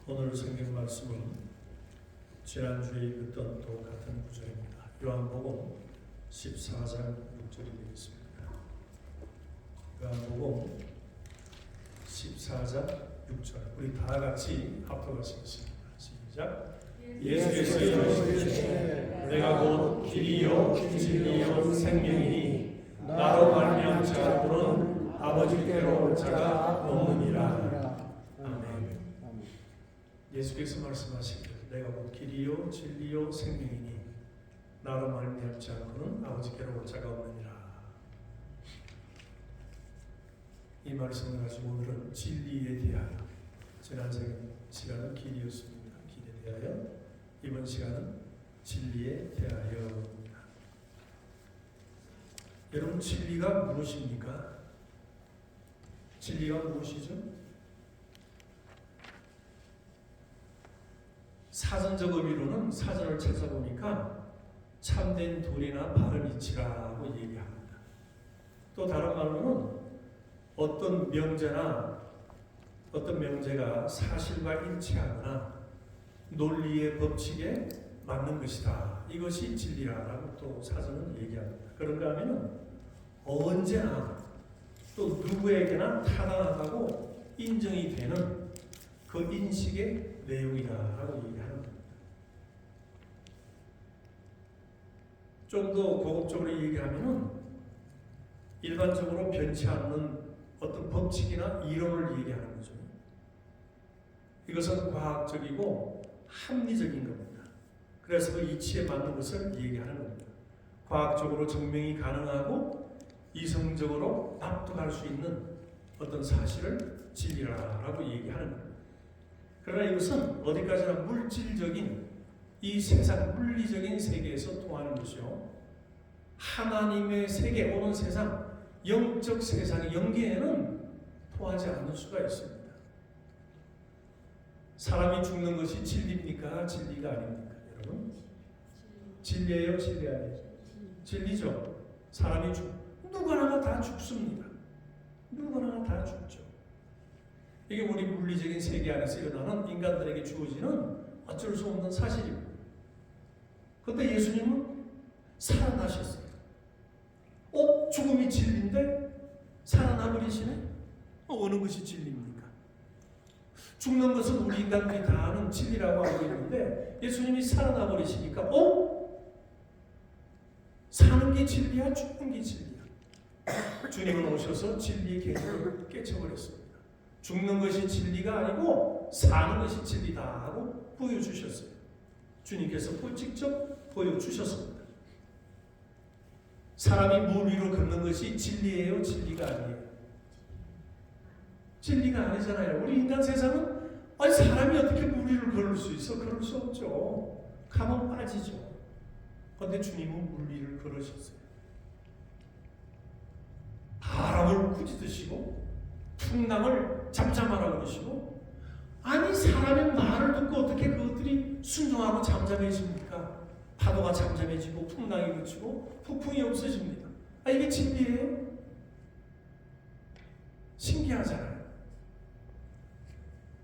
오늘 성경 말씀은 지난주에 읽었던 똑같은 구절입니다. 요한복음 14장 6절이 되겠습니다. 요한복음 14장 6절 우리 다 같이 합독하시겠습니다. 시작. 예수께서 이르시되 내가 곧 길이요 진리요 생명이니 나로 말미암지 않고는 아버지께로 올 자가 없느니라. 아멘. 예수께서 말씀하시기를 내가 곧 길이요 진리요 생명이니 나로 말미암지 않고는 아버지께로 올 자가 없느니라. 이 말씀을 가지고 오늘은 진리에 대하여, 지난 시간은 길이었습니다. 길에 대하여, 이번 시간은 진리에 대하여입니다. 여러분, 진리가 무엇입니까? 진리가 무엇이죠? 사전적 의미로는 사전을 찾아보니까 참된 도리나 바른 이치라고 얘기합니다. 또 다른 말로는 어떤 명제가 사실과 일치하거나 논리의 법칙에 맞는 것이다. 이것이 진리라고 또 사전은 얘기합니다. 그런가 하면 언제나 또 누구에게나 타당하다고 인정이 되는 그 인식의 내용이다라고 얘기하는 겁니다. 좀 더 고급적으로 얘기하면 일반적으로 변치 않는 어떤 법칙이나 이론을 얘기하는 거죠. 이것은 과학적이고 합리적인 겁니다. 그래서 그 이치에 맞는 것을 얘기하는 겁니다. 과학적으로 증명이 가능하고 이성적으로 납득할 수 있는 어떤 사실을 진리라고 얘기하는 겁니다. 그러나 이것은 어디까지나 물질적인 이 세상, 물리적인 세계에서 통하는 것이요, 하나님의 세계, 오는 세상, 영적 세상, 영계에는 통하지 않는 수가 있습니다. 사람이 죽는 것이 진리입니까? 진리가 아닙니까? 여러분, 진리예요? 진리 아니에요? 진리죠. 사람이 누구나 다 죽습니다. 누구나 다 죽죠. 이게 우리 물리적인 세계 안에서 일어나는 인간들에게 주어지는 어쩔 수 없는 사실입니다. 그런데 예수님은 살아나셨어요. 죽음이 진리인데 살아나버리시네? 어느 것이 진리입니까? 죽는 것은 우리 인간들이 다 아는 진리라고 알고 있는데 예수님이 살아나버리시니까 사는 게 진리야? 죽는 게 진리야? 주님은 오셔서 진리의 개념을 깨쳐버렸습니다. 죽는 것이 진리가 아니고 사는 것이 진리다 하고 보여주셨어요. 주님께서 직접 보여주셨습니다. 사람이 물 위로 걷는 것이 진리예요? 진리가 아니에요? 진리가 아니잖아요. 우리 인간 세상은 사람이 어떻게 물 위를 걸을 수 있어? 그럴 수 없죠. 가면 빠지죠. 그런데 주님은 물 위를 걸으셨어요. 바람을 꾸짖으시고 풍랑을 잠잠하라 그러시고, 아니 사람의 말을 듣고 어떻게 그것들이 순종하고 잠잠해집니까? 파도가 잠잠해지고 풍랑이 그치고 폭풍이 없어집니다. 이게 진리예요? 신기하잖아요.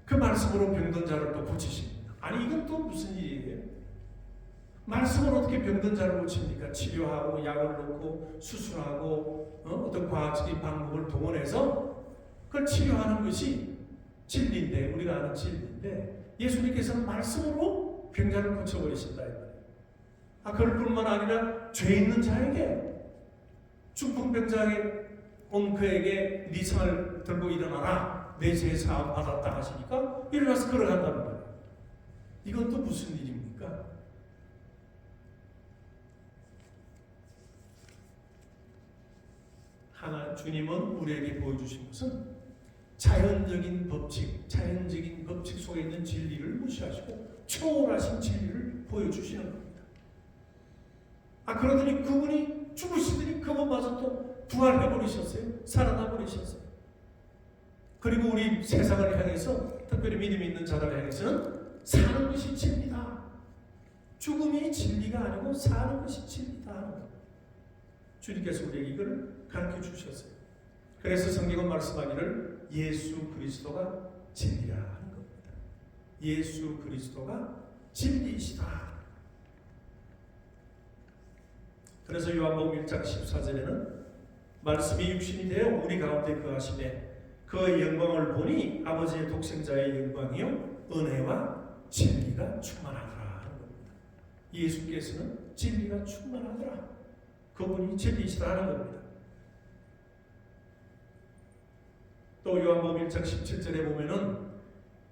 그 말씀으로 병든 자를 또 고치십니다. 아니 이건 또 무슨 일이에요? 말씀으로 어떻게 병든 자를 고칩니까? 치료하고 약을 넣고 수술하고 어떤 과학적인 방법을 동원해서 그걸 치료하는 것이 진리인데, 우리가 아는 진리인데, 예수님께서는 말씀으로 병자를 고쳐버리신다. 그럴 뿐만 아니라 죄 있는 자에게, 중풍병자에 온 그에게 네 상을 들고 일어나라, 내 죄 사함 받았다 하시니까 일어나서 걸어간다는 거예요. 이건 또 무슨 일입니까? 주님은 우리에게 보여주신 것은 자연적인 법칙 속에 있는 진리를 무시하시고 초월하신 진리를 보여주시는 겁니다. 그러더니 그분이 죽으시더니 그분마저 또 부활해버리셨어요. 살아나버리셨어요. 그리고 우리 세상을 향해서, 특별히 믿음이 있는 자들을 향해서는 사는 것이 진리다. 죽음이 진리가 아니고 사는 것이 진리다. 주님께서 우리에게 이걸 가르쳐 주셨어요. 그래서 성경은 말씀하기를 예수 그리스도가 진리라 하는 겁니다. 예수 그리스도가 진리이시다. 그래서 요한복음 1장 14절에는 말씀이 육신이 되어 우리 가운데 거하시매 그 영광을 보니 아버지의 독생자의 영광이요 은혜와 진리가 충만하더라 하는 겁니다. 예수께서는 진리가 충만하더라. 그분이 진리이시다 하는 겁니다. 또 요한복음 1장 17절에 보면은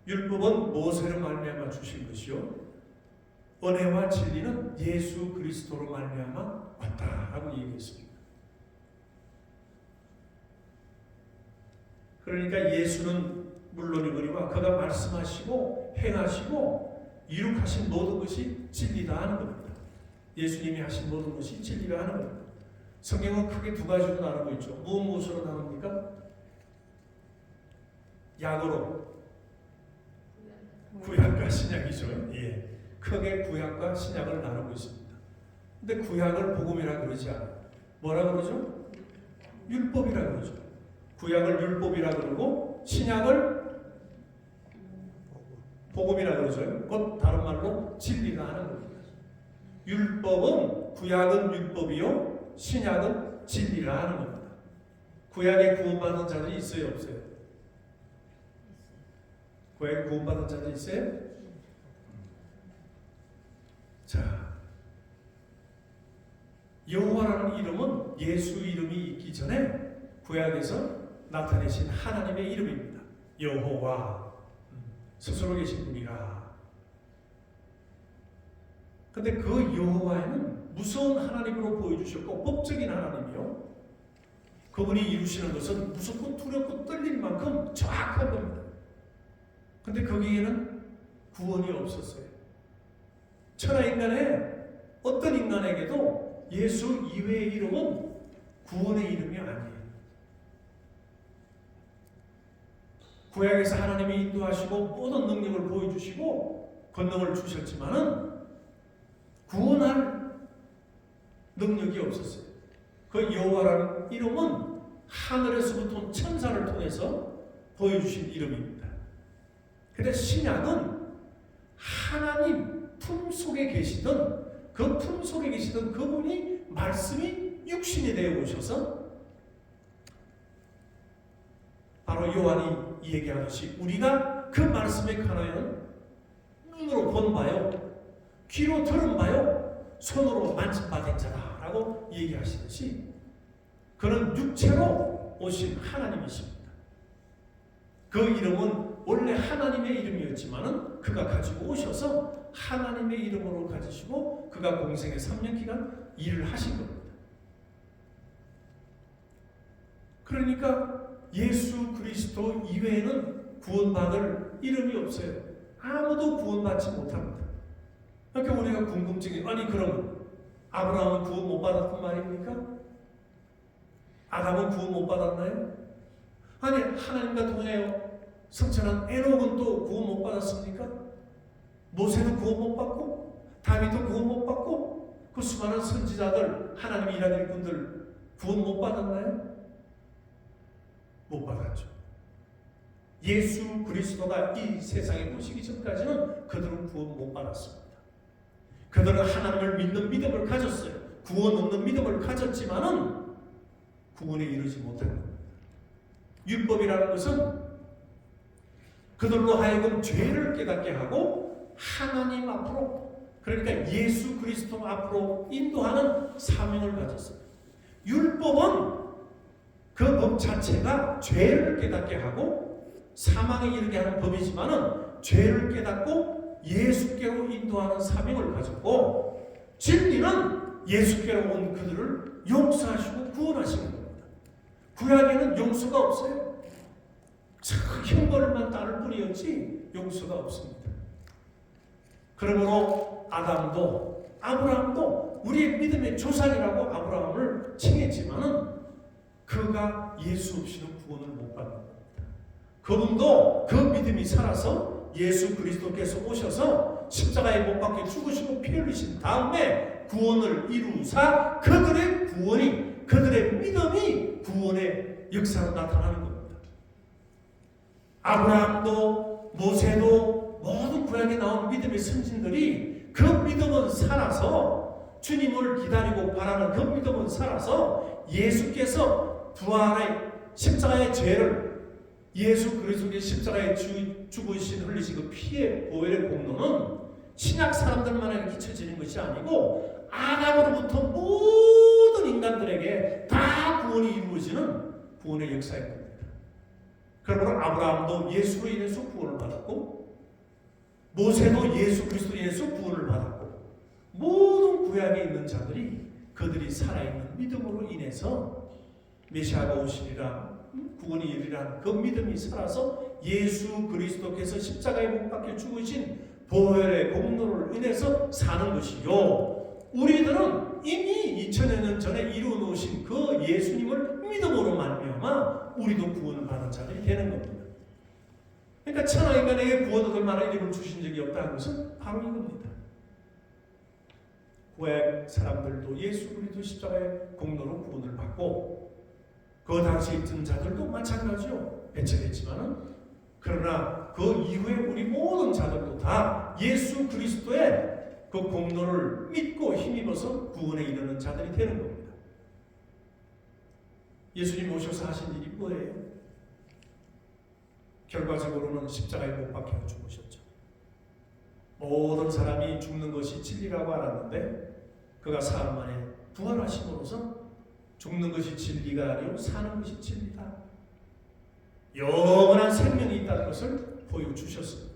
율법은 모세로 말미암아 주신 것이요 은혜와 진리는 예수 그리스도로 말미암아 왔다라고 얘기했습니다. 그러니까 예수는 물론이거니와 그가 말씀하시고 행하시고 이룩하신 모든 것이 진리다 하는 겁니다. 예수님이 하신 모든 것이 진리라 하는 겁니다. 성경은 크게 두 가지로 나누고 있죠. 무엇으로 나눕니까? 약으로 구약과 신약이죠. 예. 크게 구약과 신약을 나누고 있습니다. 근데 구약을 복음이라 그러지 않아요. 뭐라 그러죠? 율법이라 그러죠. 구약을 율법이라 그러고 신약을 복음이라 그러죠. 곧 다른 말로 진리가 하는 겁니다. 율법은 구약은 율법이요 신약은 진리라 하는 겁니다. 구약에 구원받은 자들이 있어요 없어요? 구약에 구원받은 자들이 있어요? 자, 여호와라는 이름은 예수 이름이 있기 전에 구약에서 나타내신 하나님의 이름입니다. 여호와, 스스로 계신 분이라. 근데 그 여호와에는 무서운 하나님으로 보여주셨고 법적인 하나님이요. 그분이 이루시는 것은 무섭고 두렵고 떨릴 만큼 정확한 겁니다. 근데 거기에는 구원이 없었어요. 천하인간에 어떤 인간에게도 예수 이외의 이름은 구원의 이름이 아니에요. 구약에서 하나님이 인도하시고 모든 능력을 보여주시고 권능을 주셨지만은 구원할 능력이 없었어요. 그 여호와라는 이름은 하늘에서부터 온 천사를 통해서 보여주신 이름입니다. 근데 신약은 하나님 품속에 계시던 그 품속에 계시던 그분이 말씀이 육신이 되어 오셔서 바로 요한이 얘기하듯이 우리가 그 말씀에 관하여는 눈으로 본 바요 귀로 들은 바요 손으로 만진 바 된 자다라고 얘기하시듯이 그는 육체로 오신 하나님이십니다. 그 이름은 원래 하나님의 이름이었지만은 그가 가지고 오셔서 하나님의 이름으로 가지시고 그가 공생의 3년 기간 일을 하신 겁니다. 그러니까 예수 그리스도 이외에는 구원받을 이름이 없어요. 아무도 구원받지 못합니다. 그러니까 우리가 궁금증이 아니 그러면 아브라함은 구원 못 받았단 말입니까? 아담은 구원 못 받았나요? 아니 하나님과 동행하여 성천한 에녹은 또 구원 못 받았습니까? 모세는 구원 못 받고 다윗도 구원 못 받고 그 수많은 선지자들 하나님의 일하는 일꾼들 구원 못 받았나요? 못 받았죠. 예수 그리스도가 이 세상에 오시기 전까지는 그들은 구원 못 받았습니다. 그들은 하나님을 믿는 믿음을 가졌어요. 구원 없는 믿음을 가졌지만은 구원에 이르지 못한 겁니다. 율법이라는 것은 그들로 하여금 죄를 깨닫게 하고 하나님 앞으로 그러니까 예수 그리스도 앞으로 인도하는 사명을 가졌어요. 율법은 그 법 자체가 죄를 깨닫게 하고 사망에 이르게 하는 법이지만은 죄를 깨닫고 예수께로 인도하는 사명을 가졌고 진리는 예수께로 온 그들을 용서하시고 구원하시는 겁니다. 구약에는 용서가 없어요. 형벌만 따를 뿐이었지 용서가 없습니다. 그러므로 아담도 아브라함도 우리의 믿음의 조상이라고 아브라함을 칭했지만은 그가 예수 없이는 구원을 못 받는 겁니다. 그분도 그 믿음이 살아서 예수 그리스도께서 오셔서 십자가에 못 박혀 죽으시고 피 흘리신 다음에 구원을 이루사 그들의 구원이 그들의 믿음이 구원의 역사로 나타나는 겁니다. 아브라함도 모세도 모든 구약에 나온 믿음의 선진들이 그 믿음은 살아서 주님을 기다리고 바라는 그 믿음은 살아서 예수께서 부활의 십자가의 죄를 예수 그리스도의 십자가에 죽으신 흘리신 그 피의 보혈의 공로는 신약 사람들만에게 끼쳐지는 것이 아니고 아담으로부터 모든 인간들에게 다 구원이 이루어지는 구원의 역사인 겁니다. 그러므로 아브라함도 예수로 인해서 구원을 받았고 모세도 예수 그리스도로 인해서 구원을 받았고 모든 구약에 있는 자들이 그들이 살아있는 믿음으로 인해서 메시아가 오시리라 구원이 이르리라 그 믿음이 살아서 예수 그리스도께서 십자가에 못 박혀 죽으신 보혈의 공로를 인해서 사는 것이요. 우리들은 이미 2000여 년 전에 이루어 놓으신 그 예수님을 믿음으로 말미암아 우리도 구원을 받은 자들이 되는 겁니다. 그러니까 천하인간에게 구원 얻을 만한 이름을 주신 적이 없다는 것은 바로 이겁니다. 구약 사람들도 예수 그리스도 십자가의 공로로 구원을 받고 그 당시에 있던 자들도 마찬가지요. 배척했지만은 그러나 그 이후에 우리 모든 자들도 다 예수 그리스도의 그 공로를 믿고 힘입어서 구원에 이르는 자들이 되는 겁니다. 예수님 오셔서 하신 일이 뭐예요? 결과적으로는 십자가에 못 박혀 죽으셨죠. 모든 사람이 죽는 것이 진리라고 알았는데 그가 사흘 만에 부활하심으로써 죽는 것이 진리가 아니고 사는 것이 진리다. 영원한 생명이 있다는 것을 보여주셨습니다.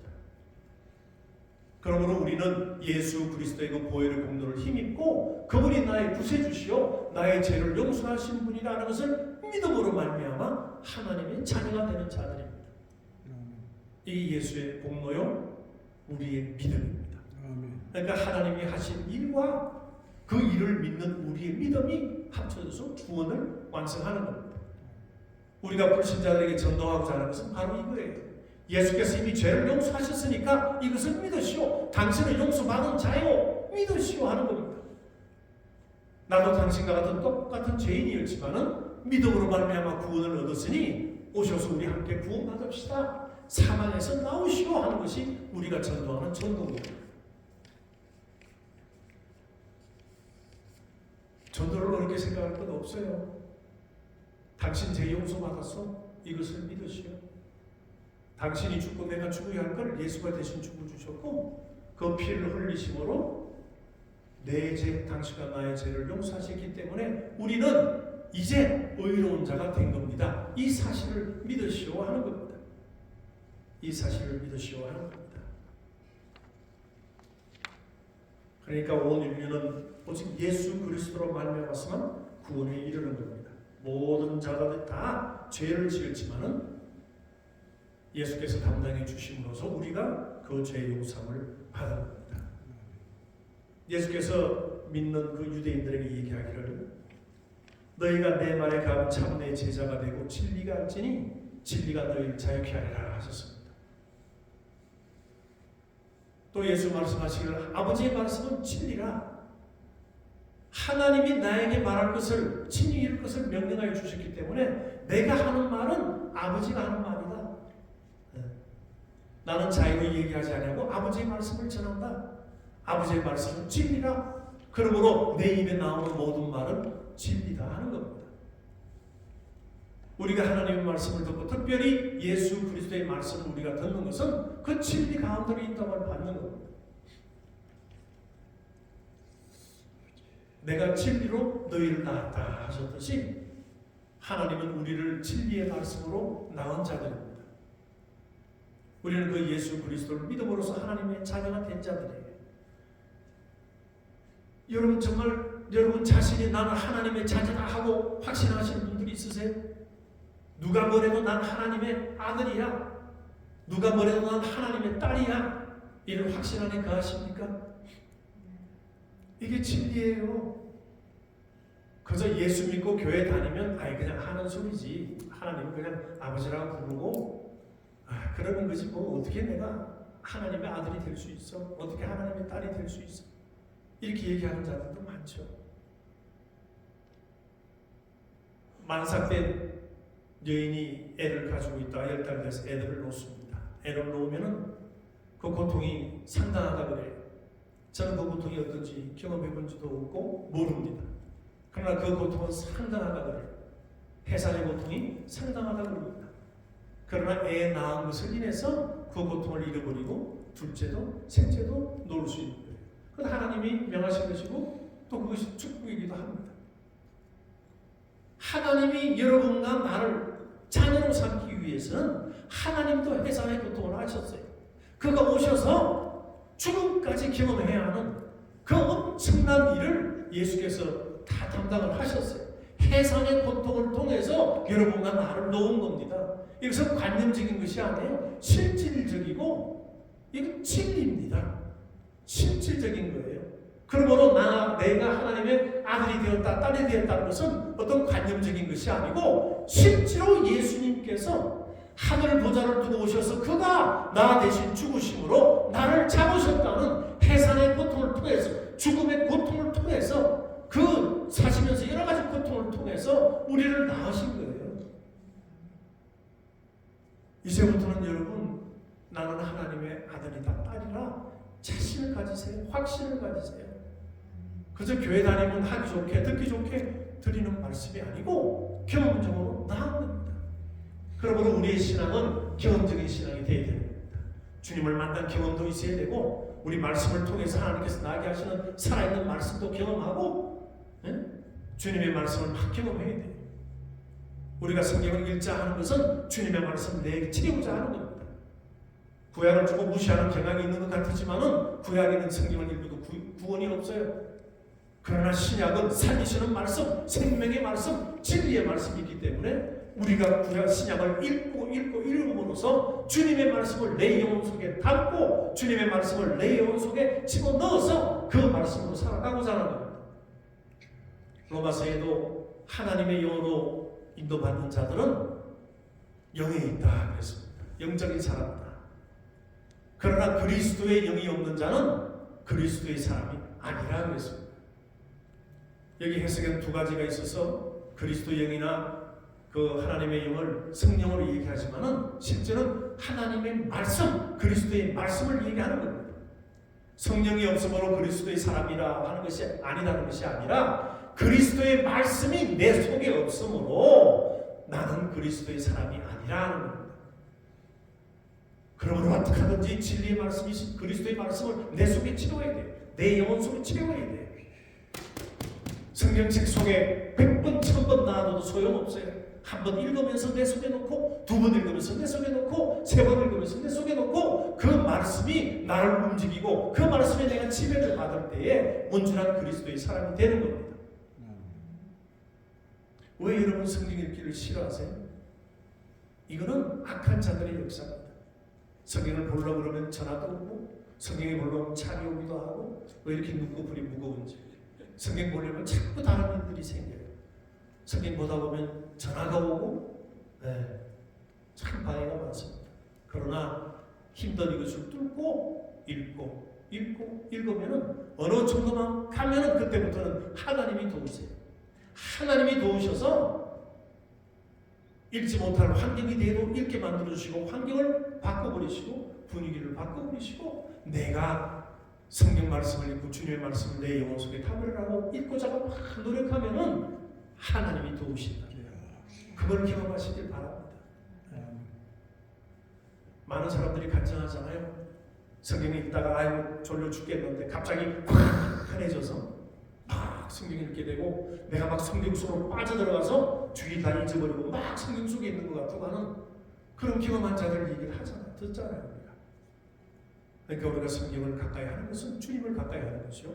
그러므로 우리는 예수 그리스도의 그 보혈의 공로를 힘입고 그분이 나의 구세주시요 나의 죄를 용서하신 분이라는 것을 믿음으로 말미암아 하나님의 자녀가 되는 자들입니다. 이 예수의 공로요 우리의 믿음입니다. 그러니까 하나님이 하신 일과 그 일을 믿는 우리의 믿음이 합쳐져서 구원을 완성하는 겁니다. 우리가 불신자들에게 전도하고자 하는 것은 바로 이거예요. 예수께서 이미 죄를 용서하셨으니까 이것을 믿으시오. 당신은 용서받은 자요. 믿으시오 하는 겁니다. 나도 당신과 같은 똑같은 죄인이었지만은 믿음으로 말미암아 구원을 얻었으니 오셔서 우리 함께 구원받읍시다. 사망에서 나오시오 하는 것이 우리가 전도하는 전도입니다. 전도를 어렵게 생각할 것 없어요. 당신 죄 용서받았어? 이것을 믿으시오. 당신이 죽고 내가 죽어야 할 걸 예수가 대신 죽어주셨고 그 피를 흘리심으로 내 죄, 당신과 나의 죄를 용서하셨기 때문에 우리는 이제 의로운 자가 된 겁니다. 이 사실을 믿으시오 하는 겁니다. 이 사실을 믿으시오 하는 겁니다. 그러니까 온 인류는 오직 예수 그리스도로 말미암아서만 구원에 이르는 겁니다. 모든 자들이 다 죄를 지었지만은 예수께서 담당해 주심으로써 우리가 그 죄 용서를 받은 겁니다. 예수께서 믿는 그 유대인들에게 얘기하기를 너희가 내 말에 가면 참 내 제자가 되고 진리가 알지니 진리가 너희를 자유케 하리라 하셨습니다. 또 예수 말씀하시기를 아버지의 말씀은 진리라. 하나님이 나에게 말할 것을 친히 이룰 것을 명령하여 주셨기 때문에 내가 하는 말은 아버지가 하는 말이다. 나는 자유로 얘기하지 않냐고 아버지의 말씀을 전한다. 아버지의 말씀은 진리라. 그러므로 내 입에 나오는 모든 말은 진리다 하는 겁니다. 우리가 하나님의 말씀을 듣고 특별히 예수 그리스도의 말씀을 우리가 듣는 것은 그 진리 가운데 있다고 받는 겁니다. 내가 진리로 너희를 낳았다 하셨듯이 하나님은 우리를 진리의 말씀으로 낳은 자들입니다. 우리는 그 예수 그리스도를 믿음으로써 하나님의 자녀가 된 자들이에요. 여러분 정말 여러분 자신이 나는 하나님의 자녀다 하고 확신하시는 분들이 있으세요? 누가 뭐래도 난 하나님의 아들이야. 누가 뭐래도 난 하나님의 딸이야. 이를 확신 안에 거하십니까? 이게 진리예요. 그저 예수 믿고 교회 다니면 아이 그냥 하는 소리지. 하나님 그냥 아버지라고 부르고 그러는 거지 뭐 어떻게 내가 하나님의 아들이 될 수 있어? 어떻게 하나님의 딸이 될 수 있어? 이렇게 얘기하는 자들도 많죠. 만삭된 여인이 애를 가지고 있다가 10달 돼서 애들을 놓습니다. 애를 놓으면은 그 그 고통이 상당하다 그래요. 저는 그 고통이 어떤지 경험해 본 적도 없고 모릅니다. 그러나 그 고통은 상당하다 그래요. 해산의 고통이 상당하다 그럽니다. 그러나 애 낳은 것을 인해서 그 고통을 잃어버리고 둘째도 셋째도 놓을 수 있는 거예요. 그건 하나님이 명하신 것이고 또 그것이 축복이기도 합니다. 하나님이 여러분과 나를 자녀로 삼기 위해서는 하나님도 해산의 고통을 하셨어요. 그가 오셔서 죽음까지 경험해야 하는 그 엄청난 일을 예수께서 다 담당을 하셨어요. 해산의 고통을 통해서 여러분과 나를 놓은 겁니다. 이것은 관념적인 것이 아니에요. 실질적이고 이건 진리입니다. 실질적인 거예요. 그러므로 내가 하나님의 아들이 되었다, 딸이 되었다는 것은 어떤 관념적인 것이 아니고 실제로 예수님께서 하늘 보좌를 두고 오셔서 그가 나 대신 죽으심으로 나를 잡으셨다는 해산의 고통을 통해서, 죽음의 고통을 통해서, 그 사시면서 여러 가지 고통을 통해서 우리를 낳으신 거예요. 이제부터는 여러분, 나는 하나님의 아들이다, 딸이라 자신을 가지세요. 확신을 가지세요. 그저 교회 다니면 하기 좋게, 듣기 좋게 드리는 말씀이 아니고 경험적으로 나은 겁니다. 그러므로 우리의 신앙은 경험적인 신앙이 되어야 됩니다. 주님을 만난 경험도 있어야 되고, 우리 말씀을 통해서 하나님께서 나게 하시는 살아있는 말씀도 경험하고, 주님의 말씀을 막 경험해야 돼요. 우리가 성경을 읽자 하는 것은 주님의 말씀을 내게 채우자 하는 겁니다. 구약을 주고 무시하는 경향이 있는 것 같지만은 구약에는 성경을 읽어도 구원이 없어요. 그러나 신약은 살리시는 말씀, 생명의 말씀, 진리의 말씀이 있기 때문에 우리가 구약 신약을 읽음으로써 주님의 말씀을 내 영혼 속에 담고 주님의 말씀을 내 영혼 속에 집어넣어서 그 말씀으로 살아가고자 하는 겁니다. 로마서에도 하나님의 영으로 인도받는 자들은 영에 있다 그랬습니다. 영적인 사람이다. 그러나 그리스도의 영이 없는 자는 그리스도의 사람이 아니라 그랬습니다. 여기 해석에는 두 가지가 있어서 그리스도 영이나 그 하나님의 영을 성령으로 얘기하지만은 실제는 하나님의 말씀, 그리스도의 말씀을 얘기하는 겁니다. 성령이 없으므로 그리스도의 사람이라 하는 것이 아니라는 것이 아니라 그리스도의 말씀이 내 속에 없으므로 나는 그리스도의 사람이 아니라 하는 겁니다. 그러므로 어떻게 하든지 진리의 말씀이 그리스도의 말씀을 내 속에 채워야 돼요. 내 영혼 속에 채워야 돼요. 성경책 속에 100번, 1000번 나와도 소용없어요. 한 번 읽으면서 내 속에 놓고, 두 번 읽으면서 내 속에 놓고, 세 번 읽으면서 내 속에 놓고, 그 말씀이 나를 움직이고 그 말씀에 내가 지배를 받을 때에 온전한 그리스도의 사람이 되는 겁니다. 왜 여러분 성경 읽기를 싫어하세요? 이거는 악한 자들의 역사입니다. 성경을 보려고 그러면 전화도 오고, 성경을 보려고 하면 차이 오기도 하고, 왜 이렇게 눈꺼풀이 무거운지. 성경 보려면 자꾸 다른 일들이 생겨요. 성경 보다 보면 전화가 오고, 참 방해가 많습니다. 그러나 힘든 이것을 뚫고 읽으면은 어느 정도만 가면은 그때부터는 하나님이 도우세요. 하나님이 도우셔서 읽지 못할 환경이 돼도 읽게 만들어주시고, 환경을 바꿔버리시고, 분위기를 바꿔버리시고, 내가 성경 말씀을 읽고 주님의 말씀을 내 영혼 속에 담으려 하고 읽고자 하고 막 노력하면은 하나님이 도우신다. 그걸 경험하시길 바랍니다. 많은 사람들이 간증하잖아요. 성경 읽다가 아이고 졸려 죽겠는데 갑자기 확 환해져서 막 성경 읽게 되고, 내가 막 성경 속으로 빠져들어가서 주의 다 잊어버리고 막 성경 속에 있는 것 같고 하는 그런 경험한 자들 얘기를 하잖아요. 듣잖아요. 그러니까 우리가 성경을 가까이 하는 것은 주님을 가까이 하는 것이요.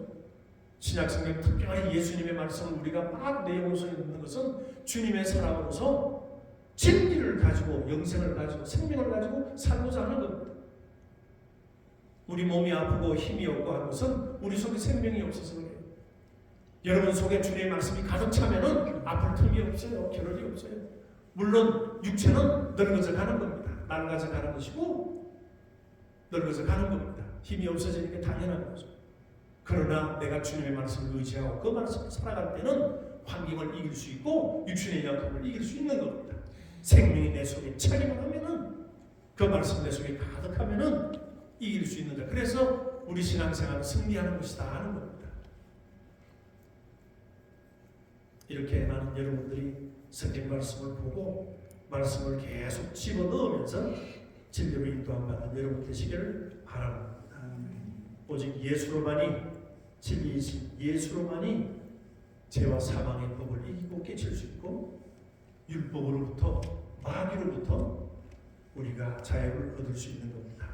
신약 성경 특별히 예수님의 말씀을 우리가 막 내 영혼 속에 넣는 것은 주님의 사람으로서 진리를 가지고, 영생을 가지고, 생명을 가지고 살고자 하는 겁니다. 우리 몸이 아프고 힘이 없고 하는 것은 우리 속에 생명이 없어서 그래요. 여러분 속에 주님의 말씀이 가득 차면은 아플 틈이 없어요. 겨를이 없어요. 물론 육체는 늙어져 가는 겁니다. 낡아져 가는 것이고 늙어져 가는 겁니다. 힘이 없어지는 게 당연한 거죠. 그러나 내가 주님의 말씀을 의지하고 그 말씀을 살아갈 때는 환경을 이길 수 있고 육신의 약함을 이길 수 있는 겁니다. 생명이 내 속에 차기만 하면은, 그 말씀 내 속에 가득하면은 이길 수 있는다. 그래서 우리 신앙생활은 승리하는 것이다 하는 겁니다. 이렇게 나는 여러분들이 성경 말씀을 보고 말씀을 계속 집어넣으면서 진리로 인도함 받는 여러분 되시기를 바랍니다. 오직 예수로만이 진리이신 예수로만이 죄와 사망의 법을 이기고 깨칠 수 있고 율법으로부터 마귀로부터 우리가 자유를 얻을 수 있는 겁니다.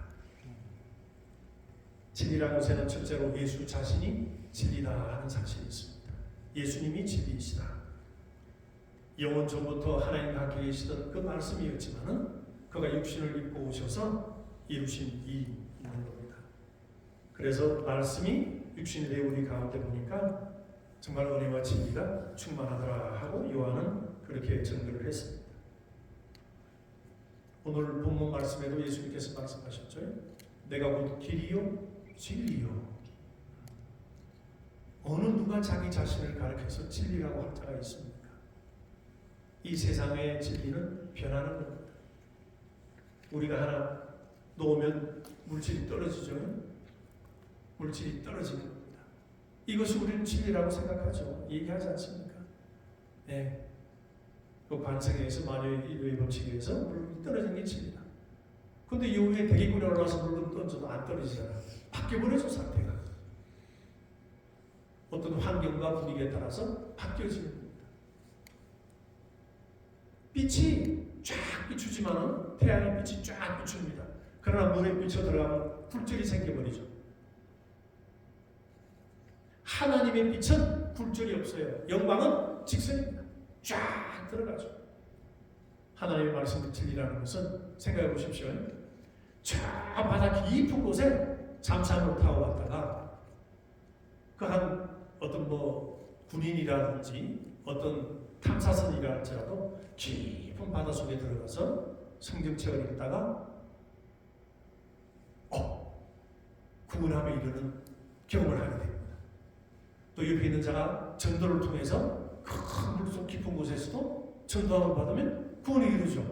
진리라는 것에는 첫째로 예수 자신이 진리다 하는 사실이 있습니다. 예수님이 진리이시다. 영원 전부터 하나님과 함께 계시던 그 말씀이었지만은 그가 육신을 입고 오셔서 이루신 이 있는 겁니다. 그래서 말씀이 육신이 되어 우리 가운데 보니까 정말 은혜와 진리가 충만하더라 하고 요한은 그렇게 증거를 했습니다. 오늘 본문 말씀에도 예수님께서 말씀하셨죠. 내가 곧 길이요 진리요. 어느 누가 자기 자신을 가리켜서 진리라고 할 자가 있습니까? 이 세상의 진리는 변하는 겁니다. 우리가 하나 놓으면 물질이 떨어지죠. 물질이 떨어지는 겁니다. 이것이 우리는 진리라고 생각하죠. 얘기하지 않습니까? 네. 그 관성에서 만유의 일의 법칙에 의해서 물건이 떨어지는 게 진리다. 근데 이후에 대기권에 올라와서 물건 던져도 안 떨어지잖아. 바뀌어버려서 상태가. 어떤 환경과 분위기에 따라서 바뀌어지는 겁니다. 빛이 쫙 비추지만은 태양의 빛이 쫙 비춥니다. 그러나 물에 비쳐 들어가면 굴절이 생겨버리죠. 하나님의 빛은 굴절이 없어요. 영광은 직선입니다. 쫙 들어가죠. 하나님의 말씀이 진리라는 것은 생각해 보십시오. 저 바다 깊은 곳에 잠수함을 타고 갔다가 그 한 어떤 군인이라든지 어떤 탐사선이랄지라도 깊은 바다 속에 들어가서 성경책을 읽다가 구원함에 이르는 경험을 하게 됩니다. 또 옆에 있는 자가 전도를 통해서 큰 물속 깊은 곳에서도 전도함을 받으면 구원에 이르죠.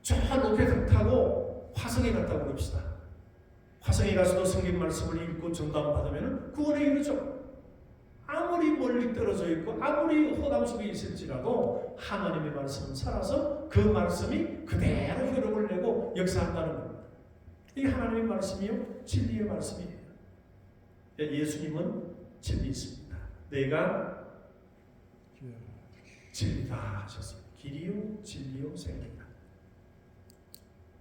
저 로켓을 타고 화성에 갔다고 봅시다. 화성에 가서도 성경 말씀을 읽고 전도함을 받으면 구원에 이르죠. 아무리 멀리 떨어져 있고 아무리 허감 속에 있을지라도 하나님의 말씀은 살아서 그 말씀이 그대로 효력을 내고 역사한다는 겁니다. 이게 하나님의 말씀이요 진리의 말씀이에요. 예수님은 진리 있습니다. 내가 진리다 하셨습니다. 길이요 진리요 생명이다.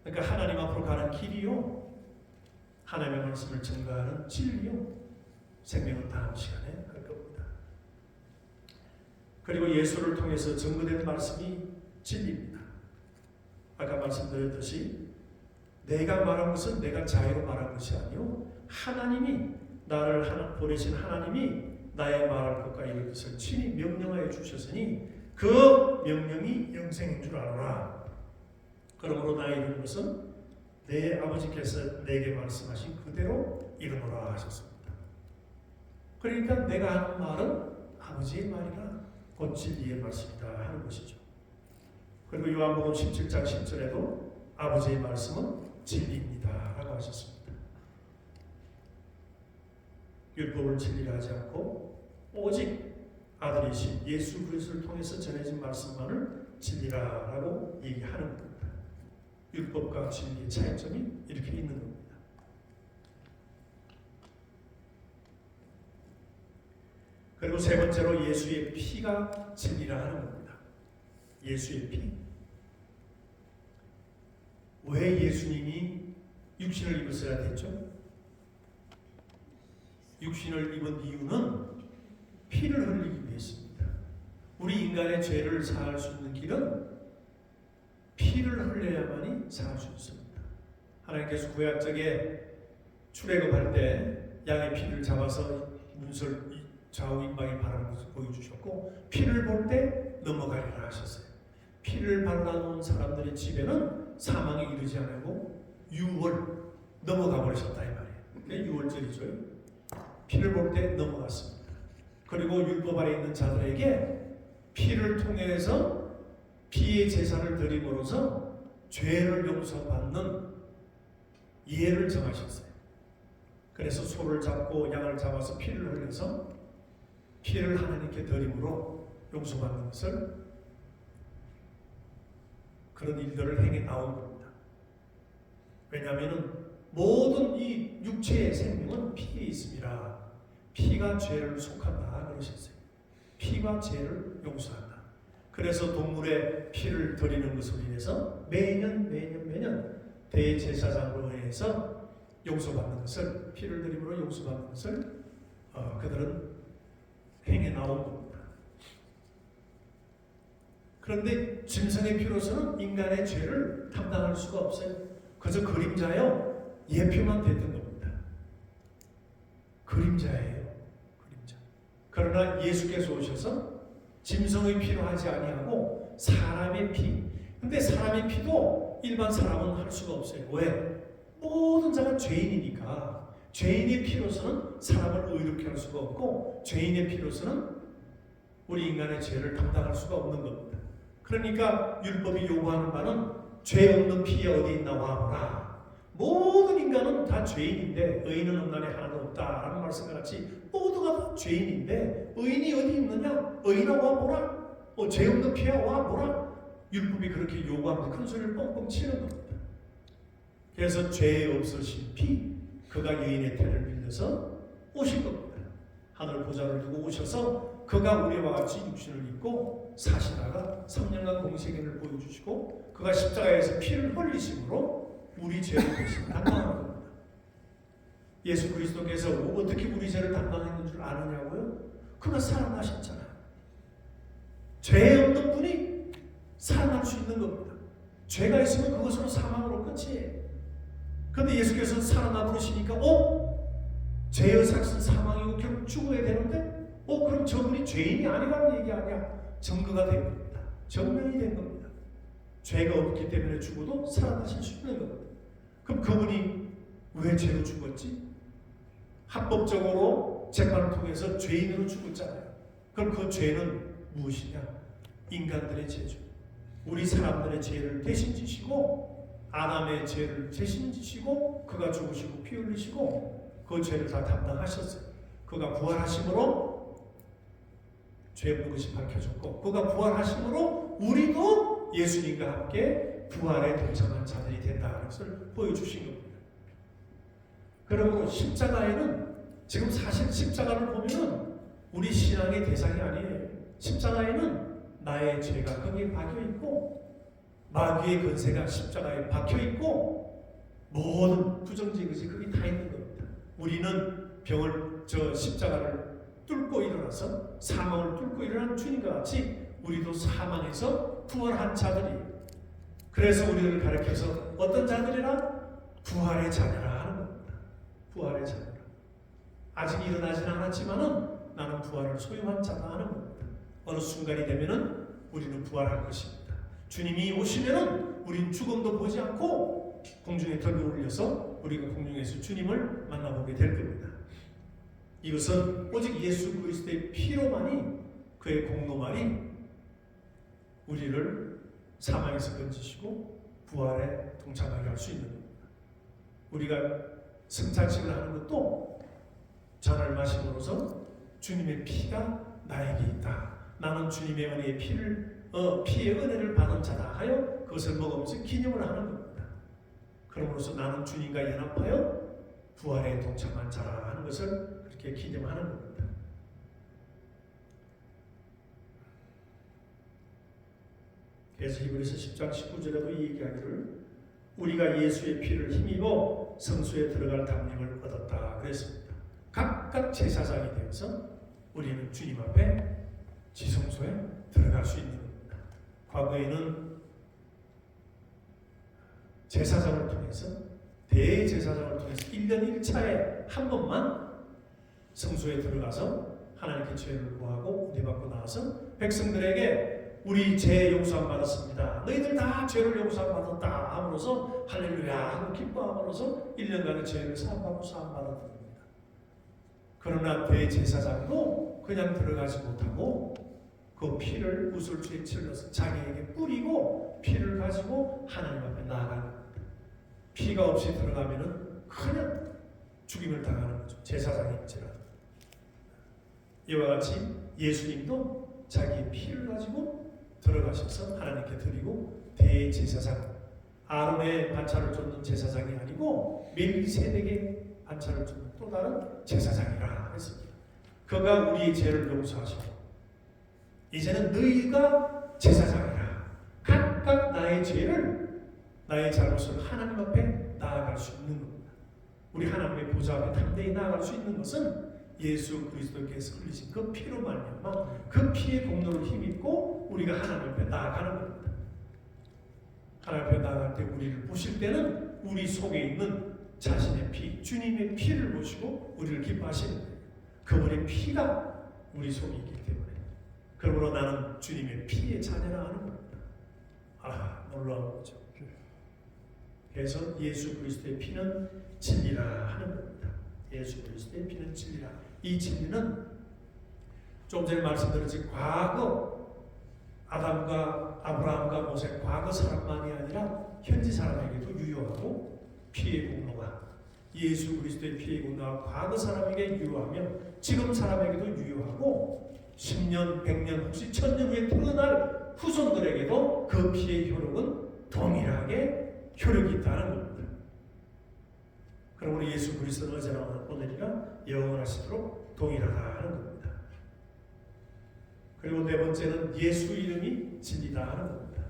그러니까 하나님 앞으로 가는 길이요 하나님의 말씀을 증거하는 진리요 생명은 다음 시간에 할 겁니다. 그리고 예수를 통해서 증거된 말씀이 진리입니다. 아까 말씀드렸듯이 내가 말한 것은 내가 자유로 말한 것이 아니요 하나님이 나를 보내신 하나님이 나의 말할 것과 이룰 것을 친히 명령하여 주셨으니 그 명령이 영생인 줄 알아라. 그러므로 나의 이루는 것은 내 아버지께서 내게 말씀하신 그대로 이루노라 하셨습니다. 그러니까 내가 하는 말은 아버지의 말이라 곧 진리의 말씀이다 하는 것이죠. 그리고 요한복음 17장 10절에도 아버지의 말씀은 진리입니다 라고 하셨습니다. 율법을 진리라 하지 않고 오직 아들이신 예수 그리스도를 통해서 전해진 말씀만을 진리라라고 얘기하는 겁니다. 율법과 진리의 차이점이 이렇게 있는 겁니다. 그리고 세 번째로 예수의 피가 진리라 하는 겁니다. 예수의 피. 왜 예수님이 육신을 입으셔야 됐죠? 육신을 입은 이유는 피를 흘리기 위해서입니다. 우리 인간의 죄를 사할 수 있는 길은 피를 흘려야만이 사할 수 있습니다. 하나님께서 구약적에 출애굽할 때 양의 피를 잡아서 문설 좌우 임방에 바르는 것을 보여주셨고 피를 볼 때 넘어가리라 하셨어요. 피를 발라놓은 사람들의 집에는 사망에 이르지 않고 유월 넘어가 버리셨다 이 말이에요. 그게 유월절이죠. 피를 볼 때 넘어갔습니다. 그리고 율법 아래 있는 자들에게 피를 통해서 피의 제사를 드림으로써 죄를 용서받는 예를 정하셨어요. 그래서 소를 잡고 양을 잡아서 피를 흘려서 피를 하나님께 드림으로 용서받는 것을, 그런 일들을 행해 나온 겁니다. 왜냐하면 모든 이 육체의 생명은 피에 있습니다. 피가 죄를 속한다 그러셨어요. 피가 죄를 용서한다. 그래서 동물의 피를 드리는 것으로 인해서 매년 대제사장으로 인해서 용서받는 것을, 피를 드림으로 용서받는 것을 그들은 행해 나온 겁니다. 그런데 짐승의 피로서는 인간의 죄를 담당할 수가 없어요. 그저 그림자요, 예표만 됐던 겁니다. 그림자예요. 그림자. 그러나 예수께서 오셔서 짐승의 피로 하지 아니하고 사람의 피. 근데 사람의 피도 일반 사람은 할 수가 없어요. 왜? 모든 자가 죄인이니까. 죄인의 피로서는 사람을 의롭게 할 수가 없고, 죄인의 피로서는 우리 인간의 죄를 담당할 수가 없는 겁니다. 그러니까 율법이 요구하는 바는 죄 없는 피에 어디 있나 와보라. 모든 인간은 다 죄인인데 의인은 없나니 하나도 없다라는 말씀과 같이 모두가 다 죄인인데 의인이 어디 있느냐? 의인아 와보라. 죄 없는 피야 와보라. 율법이 그렇게 요구합니다. 큰 소리를 뻥뻥 치는 겁니다. 그래서 죄 없으신 피, 그가 여인의 태를 빌려서 오신 겁니다. 하늘 보좌를 두고 오셔서 그가 우리와 같이 육신을 입고 사시다가 3년간 공생애를 보여주시고 그가 십자가에서 피를 흘리심으로 우리 죄를 대신 담당하는 겁니다. 예수 그리스도께서 어떻게 우리 죄를 담당했는 줄 아느냐고요? 그가 살아나셨잖아요. 죄 없는 분이 살아날 수 있는 겁니다. 죄가 있으면 그것으로 사망으로 끝이에요. 그런데 예수께서 살아나 부르시니까 죄의 삭은 사망이고 결국 죽어야 되는데 그럼 저분이 죄인이 아니라는 얘기 아니야. 증거가 된 겁니다. 증명이 된 겁니다. 죄가 없기 때문에 죽어도 살아나실 수 있는 겁니다. 그럼 그분이 왜 죄로 죽었지? 합법적으로 재판을 통해서 죄인으로 죽었잖아요. 그럼 그 죄는 무엇이냐? 인간들의 죄죠. 우리 사람들의 죄를 대신 지시고 아담의 죄를 대신 지시고 그가 죽으시고 피 흘리시고 그 죄를 다 담당하셨어요. 그가 부활하심으로 죄 없는 것이 밝혀졌고 그가 부활하심으로 우리도 예수님과 함께 부활에 동참한 자들이 된다는 것을 보여주신 겁니다. 그러므로 십자가에는 지금 사실 십자가를 보면 우리 신앙의 대상이 아니에요. 십자가에는 나의 죄가 거기에 박혀있고 마귀의 권세가 십자가에 박혀있고 모든 부정적인 것이 거기 다 있는 겁니다. 우리는 십자가를 뚫고 일어나서 사망을 뚫고 일어난 주님과 같이 우리도 사망에서 부활한 자들이, 그래서 우리를 가르쳐서 어떤 자들이라? 부활의 자녀라 하는 겁니다. 부활의 자녀라. 아직 일어나진 않았지만은 나는 부활을 소유한 자다 하는 겁니다. 어느 순간이 되면은 우리는 부활할 것입니다. 주님이 오시면은 우린 죽음도 보지 않고 공중에 덜고 올려서 우리가 공중에서 주님을 만나보게 될 겁니다. 이것은 오직 예수 그리스도의 피로만이, 그의 공로만이 우리를 사망에서 건지시고 부활에 동참하게 할 수 있는 겁니다. 우리가 성찬식을 하는 것도 잔을 마심으로써 주님의 피가 나에게 있다. 나는 주님의 은혜의 피의 은혜를 받은 자다 하여 그것을 먹으면서 기념을 하는 겁니다. 그러므로서 나는 주님과 연합하여 부활에 동참한 자라 하는 것을 그렇게 기념하는 겁니다. 그래서 히브리서 10장 19절에도 이 얘기하기를 우리가 예수의 피를 힘입어 성소에 들어갈 담력을 얻었다 그랬습니다. 각각 제사장이 되어서 우리는 주님 앞에 지성소에 들어갈 수 있는 겁니다. 과거에는 제사장을 통해서, 대제사장을 통해서 1년 1차에 한 번만 성소에 들어가서 하나님께 죄를 구하고 은혜받고 나와서 백성들에게 우리 죄 용서함 받았습니다. 너희들 다 죄를 용서함 받았다 함으로써 할렐루야 하고 기뻐함으로써 1년간의 죄를 사함받고 사함받았던 겁니다. 그러나 대제사장도 그냥 들어가지 못하고 그 피를 우슬초에 찔러서 자기에게 뿌리고 피를 가지고 하나님 앞에 나아가는 겁니다. 피가 없이 들어가면은 그냥 죽임을 당하는 거죠. 제사장일지라도. 이와 같이 예수님도 자기의 피를 가지고 들어가셔서 하나님께 드리고 대제사장, 아론의 반차를 쫓는 제사장이 아니고 멜기세덱의 반차를 쫓는 또 다른 제사장이라 했습니다. 그가 우리의 죄를 용서하시고 이제는 너희가 제사장이라. 각각 나의 죄를, 나의 잘못을 하나님 앞에 나아갈 수 있는 겁니다. 우리 하나님의 보좌 앞에 담대히 나아갈 수 있는 것은 예수 그리스도께서 흘리신 그 피로 말미암아 그 피의 공로를 힘입고 우리가 하나님 앞에 나아가는 겁니다. 하나님 앞에 나아갈 때 우리를 보실 때는 우리 속에 있는 자신의 피, 주님의 피를 보시고 우리를 기뻐하시는 거예요. 그분의 피가 우리 속에 있기 때문에. 그러므로 나는 주님의 피의 자녀라 하는 겁니다. 아, 놀라운 거죠. 그래서 예수 그리스도의 피는 진리라 하는 겁니다. 예수 그리스도의 피는 진리라. 이 진리는 좀 전에 말씀드렸지 과거 아담과 아브라함과 모세 과거 사람만이 아니라 현재 사람에게도 유효하고 피의 공로가 예수 그리스도의 피의 공로가 과거 사람에게 유효하며 지금 사람에게도 유효하고 10년, 100년 혹시 1000년 후에 태어날 후손들에게도 그 피의 효력은 동일하게 효력이 있다는 겁니다. 그러므로 예수 그리스도는 어제나 오늘이나 영원하시도록 동일하다 하는 겁니다. 그리고 네 번째는 예수 이름이 진리다 하는 겁니다.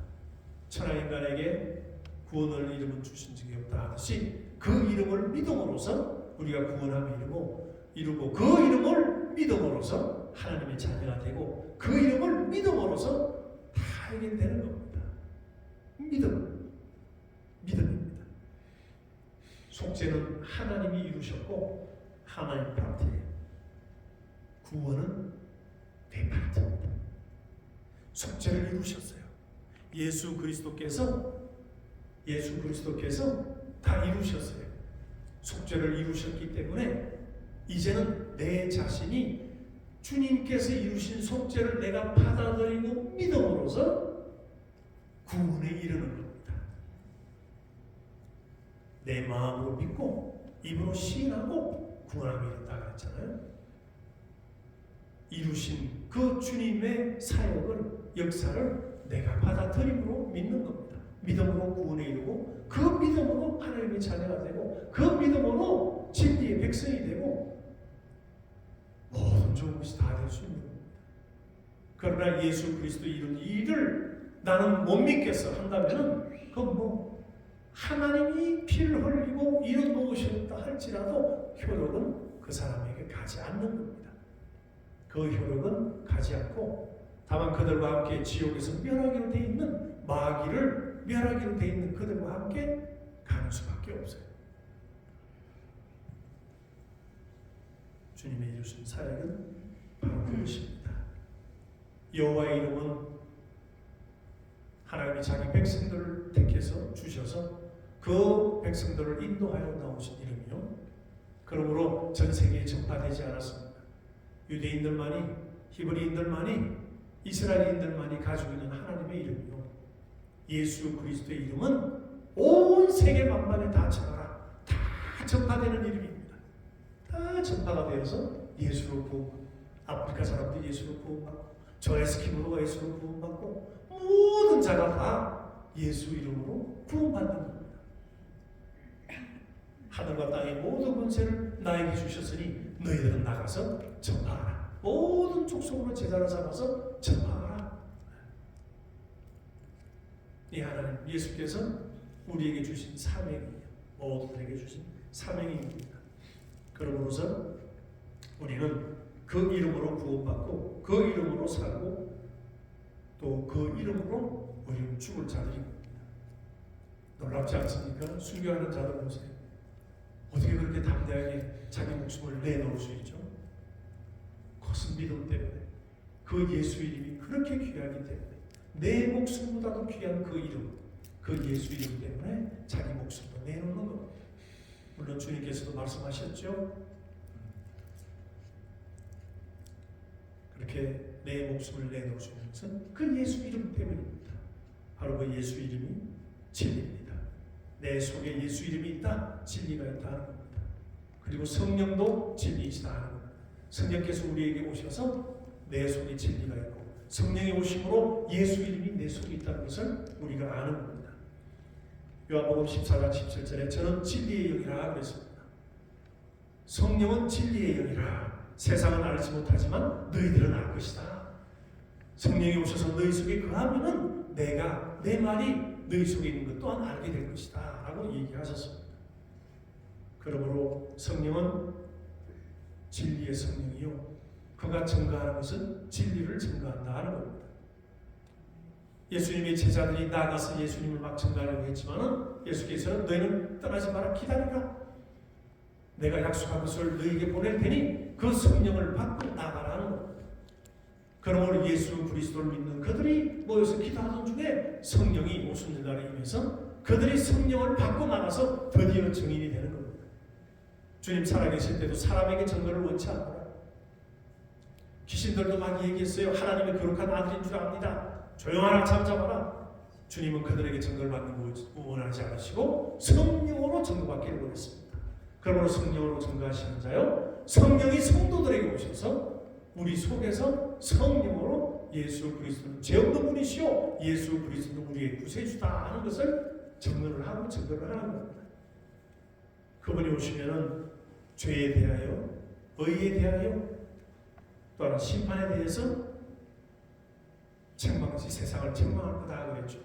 천하인간에게 구원을 이름은 주신 적이 없다 하듯이 그 이름을 믿음으로써 우리가 구원함을 이루고 그 이름을 믿음으로써 하나님의 자녀가 되고 그 이름을 믿음으로써 다 알게 되는 겁니다. 믿음입니다. 속죄는 하나님이 이루셨고 하나님 파트예요. 구원은 내 파트입니다. 속죄를 이루셨어요. 예수 그리스도께서 다 이루셨어요. 속죄를 이루셨기 때문에 이제는 내 자신이 주님께서 이루신 속죄를 내가 받아들이고 믿음으로써 구원에 이르는 겁니다. 내 마음으로 믿고 입으로 시인하고 구원함이 이른다 그랬잖아요. 이루신 그 주님의 사역을, 역사를 내가 받아들임으로 믿는 겁니다. 믿음으로 구원에 이르고 그 믿음으로 하나님의 자녀가 되고 그 믿음으로 진리의 백성이 되고 모든 좋은 것이 다 될 수 있는 겁니다. 그러나 예수 그리스도 이룬 일을 나는 못 믿겠어 한다면은 그건 하나님이 피를 흘리고 이룬 무엇이었다 할지라도 효력은 그 사람에게 가지 않는 겁니다. 그 효력은 가지 않고 다만 그들과 함께 지옥에서 멸하기로 되어 있는 마귀를 멸하기로 되어 있는 그들과 함께 가는 수밖에 없어요. 주님의 이루신 사역은 바로 그것입니다. 여호와의 이름은 하나님이 자기 백성들을 택해서 주셔서 그 백성들을 인도하여 나오신 이름이요. 그러므로 전 세계에 전파되지 않았습니다. 유대인들만이, 히브리인들만이, 이스라엘인들만이 가지고 있는 하나님의 이름이요. 예수 그리스도의 이름은 온 세계 만방에 다 전하라. 다 전파되는 이름입니다. 다 전파가 되어서 예수로 구원받고, 아프리카 사람들이 예수로 구원받고, 저 에스키모가 예수로 구원받고, 모든 자가 다 예수 이름으로 구원받는 겁니다. 하늘과 땅의 모든 권세를 나에게 주셨으니 너희들은 나가서 전파하라. 모든 족속으로 제자를 삼아서 전파하라. 이 하나님 예수께서 우리에게 주신 사명이에요. 모두들에게 주신 사명입니다. 그러므로서 우리는 그 이름으로 구원받고 그 이름으로 살고 또 그 이름으로 우리는 죽을 자들입니다. 놀랍지 않습니까? 순교하는 자들 보세요. 어떻게 그렇게 담대하게 자기 목숨을 내놓을 수 있죠? 그것은 믿음 때문에, 그 예수 이름이 그렇게 귀하기 때문에, 내 목숨보다도 귀한 그 이름, 그 예수 이름 때문에 자기 목숨도 내놓는 겁니다. 물론 주님께서도 말씀하셨죠. 그렇게 내 목숨을 내놓을 수 있는 것은 그 예수 이름 때문입니다. 바로 그 예수 이름이 진리입니다. 내 속에 예수 이름이 있다, 진리가 있다 하는 겁니다. 그리고 성령도 진리이시다 하는 겁니다. 성령께서 우리에게 오셔서 내 속에 진리가 있고 성령이 오심으로 예수 이름이 내 속에 있다는 것을 우리가 아는 겁니다. 요한복음 14장 17절에 저는 진리의 영이라 그랬습니다. 성령은 진리의 영이라. 세상은 알지 못하지만 너희들은 알 것이다. 성령이 오셔서 너희 속에 거하면은 내가 내 말이 너희 속에 있는 것 또한 알게 될 것이다 라고 얘기하셨습니다. 그러므로 성령은 진리의 성령이요 그가 증거하는 것은 진리를 증거한다 하는 겁니다. 예수님의 제자들이 나가서 예수님을 막 증거하려고 했지만은 예수께서는 너희는 떠나지 마라 기다리라. 내가 약속한 것을 너희에게 보낼 테니 그 성령을 받고 나가라는 겁니다. 그러므로 예수 그리스도를 믿는 그들이 모여서 기도하던 중에 성령이 오순절 날에 임해서 그들이 성령을 받고 나가서 드디어 증인이 되는 겁니다. 주님 살아계실 때도 사람에게 증거를 원치 않노라. 귀신들도 막 얘기했어요. 하나님의 거룩한 아들인 줄 압니다. 조용하라 잠잠하라. 주님은 그들에게 증거를 받는 걸 원하지 않으시고 성령으로 증거받기를 원했습니다. 그러므로 성령으로 증거하시는 자요 성령이 성도들에게 오셔서 우리 속에서 성령으로 예수 그리스도는 죄 없는 분이시오 예수 그리스도는 우리의 구세주다 하는 것을 증거를 하고 증거를 하는 겁니다. 그분이 오시면은 죄에 대하여 의에 대하여 또한 심판에 대해서 책망하시 세상을 책망할 거다 그랬죠.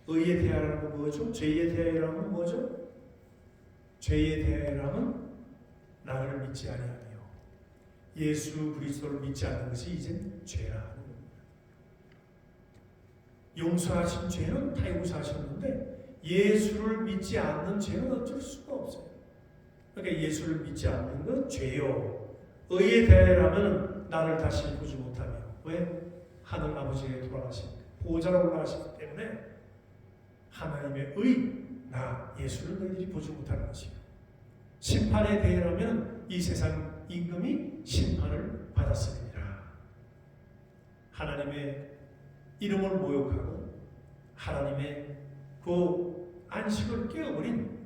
의에 대하여라는 건 뭐죠? 죄에 대하여라는 건 뭐죠? 죄에 대하여라면 나를 믿지 아니하며 예수 그리스도를 믿지 않는 것이 이젠 죄라 하는 겁니다. 용서하신 죄는 다 용서하셨는데 예수를 믿지 않는 죄는 어쩔 수가 없어요. 그러니까 예수를 믿지 않는 건 죄요. 의에 대하여라면 나를 다시 보지 못하며 왜? 하늘 아버지에게 돌아가신 보좌로 올라가시기 때문에 하나님의 의 나 예수를 너희들이 보지 못하는 것이요. 심판에 대하여라면 이 세상 임금이 심판을 받았습니다. 하나님의 이름을 모욕하고 하나님의 그 안식을 깨어버린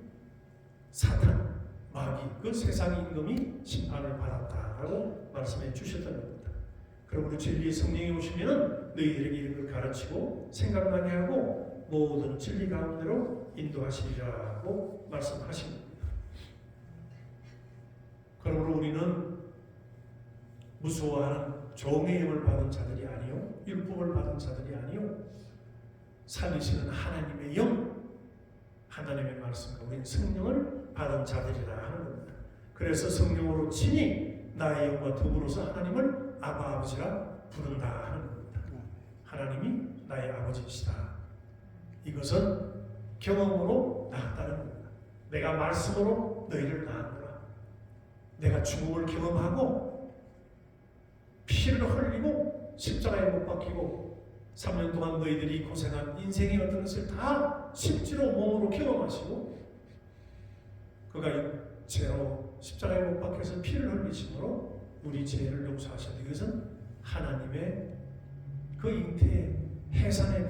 사탄 마귀 그 세상 임금이 심판을 받았다라고 말씀해 주셨던 겁니다. 그러므로 진리의 성령이 오시면 너희들에게 이런 걸 가르치고 생각나게 하고 모든 진리 가운데로 인도하시리라고 말씀하신 겁니다. 그러므로 우리는 무서워하는 종의 힘을 받은 자들이 아니요 율법을 받은 자들이 아니요 살리시는 하나님의 영 하나님의 말씀과 우리는 성령을 받은 자들이라 하는 겁니다. 그래서 성령으로 친히 나의 영과 더불어서 하나님을 아바 아버지라 부른다 하는 겁니다. 하나님이 나의 아버지이시다. 이것은 경험으로 나았다는 겁니다. 내가 말씀으로 너희를 낳았노라. 내가 죽음을 경험하고 피를 흘리고 십자가에 못 박히고 3년 동안 너희들이 고생한 인생의 어떤 것을 다 실제로 몸으로 경험하시고 그가 죄로 십자가에 못 박혀서 피를 흘리심으로 우리 죄를 용서하셨다. 이것은 하나님의 그 잉태의 해산의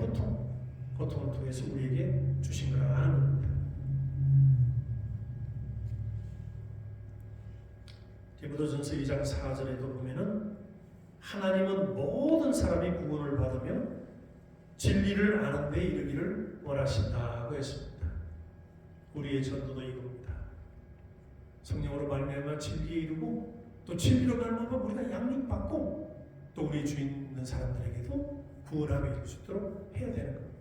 고통을 통해서 우리에게 주신 거라 하는 겁니다. 디모데전서 2장 4절에도 보면은 하나님은 모든 사람이 구원을 받으며 진리를 아는 데 이르기를 원하신다고 했습니다. 우리의 전도도 이겁니다. 성령으로 말미암아 진리에 이르고 또 진리로 말미암아 우리가 양육받고 또 우리 주인 있는 사람들에게도 구원함에 이를 수 있도록 해야 되는 겁니다.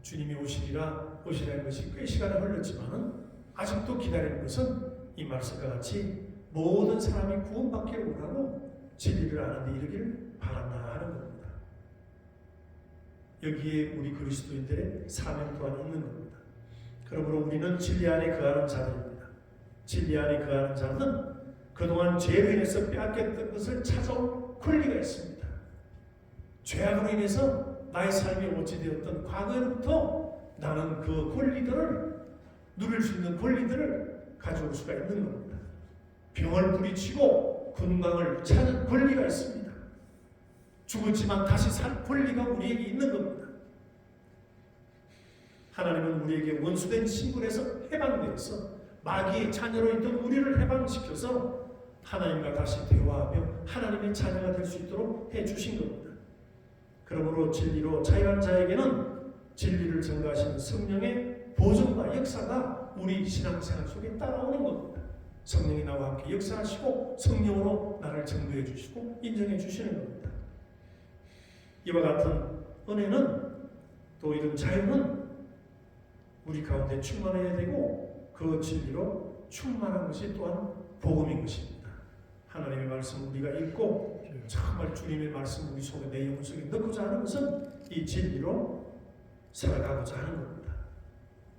주님이 오시라는 것이 꽤 시간이 흘렀지만은 아직도 기다리는 것은 이 말씀과 같이 모든 사람이 구원받기를 원하고 진리를 아는 데 이르기를 바란다 하는 겁니다. 여기에 우리 그리스도인들의 사명 또한 있는 겁니다. 그러므로 우리는 진리 안에 거하는 자들입니다. 진리 안에 거하는 자는 그동안 죄로 인해서 빼앗겼던 것을 찾아올 권리가 있습니다. 죄악으로 인해서 나의 삶이 어찌되었던 과거로부터 나는 그 권리들을 누릴 수 있는 권리들을 가져올 수가 있는 겁니다. 병을 부리치고 건강을 찾을 권리가 있습니다. 죽었지만 다시 살 권리가 우리에게 있는 겁니다. 하나님은 우리에게 원수된 신분에서 해방되어서 마귀의 자녀로 있던 우리를 해방시켜서 하나님과 다시 대화하며 하나님의 자녀가 될 수 있도록 해주신 겁니다. 그러므로 진리로 자유한 자에게는 진리를 증거하시는 성령의 보존과 역사가 우리 신앙생활 속에 따라오는 겁니다. 성령이 나와 함께 역사하시고 성령으로 나를 증거해 주시고 인정해 주시는 겁니다. 이와 같은 은혜는 또 이런 자유는 우리 가운데 충만해야 되고 그 진리로 충만한 것이 또한 복음인 것입니다. 하나님의 말씀 우리가 읽고 정말 주님의 말씀 우리 속에 내 영혼 속에 넣고자 하는 것은 이 진리로 살아가고자 하는 겁니다.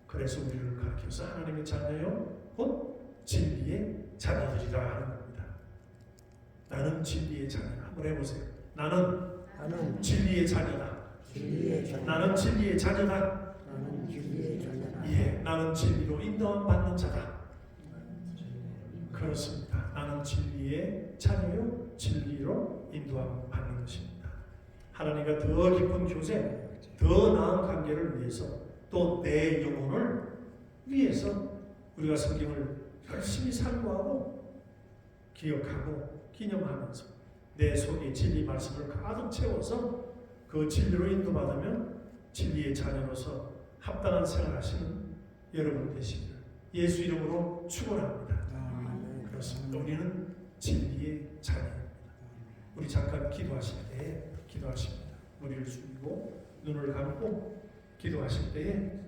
그래서 우리를 가르쳐서 하나님의 자녀요 곧 진리의 자녀들이라 하는 겁니다. 나는 진리의 자녀다. 한번 해보세요. 나는 진리의 자녀다. 나는 진리의 자녀다. 예, 나는 진리로 인도함 받는 자다. 그렇습니다. 나는 진리의 자녀요, 진리로 인도함 받는 것입니다. 하나님과 더 깊은 교제, 더 나은 관계를 위해서 또 내 영혼을 위해서 우리가 성경을 열심히 상고하고 기억하고 기념하면서 내 속에 진리 말씀을 가득 채워서 그 진리로 인도받으면 진리의 자녀로서 합당한 생활하시는 여러분 되시기를 예수 이름으로 축원합니다. 그렇습니다. 우리는 진리의 자녀입니다. 우리 잠깐 기도하실 때에 기도하십니다. 머리를 숙이고 눈을 감고 기도하실 때에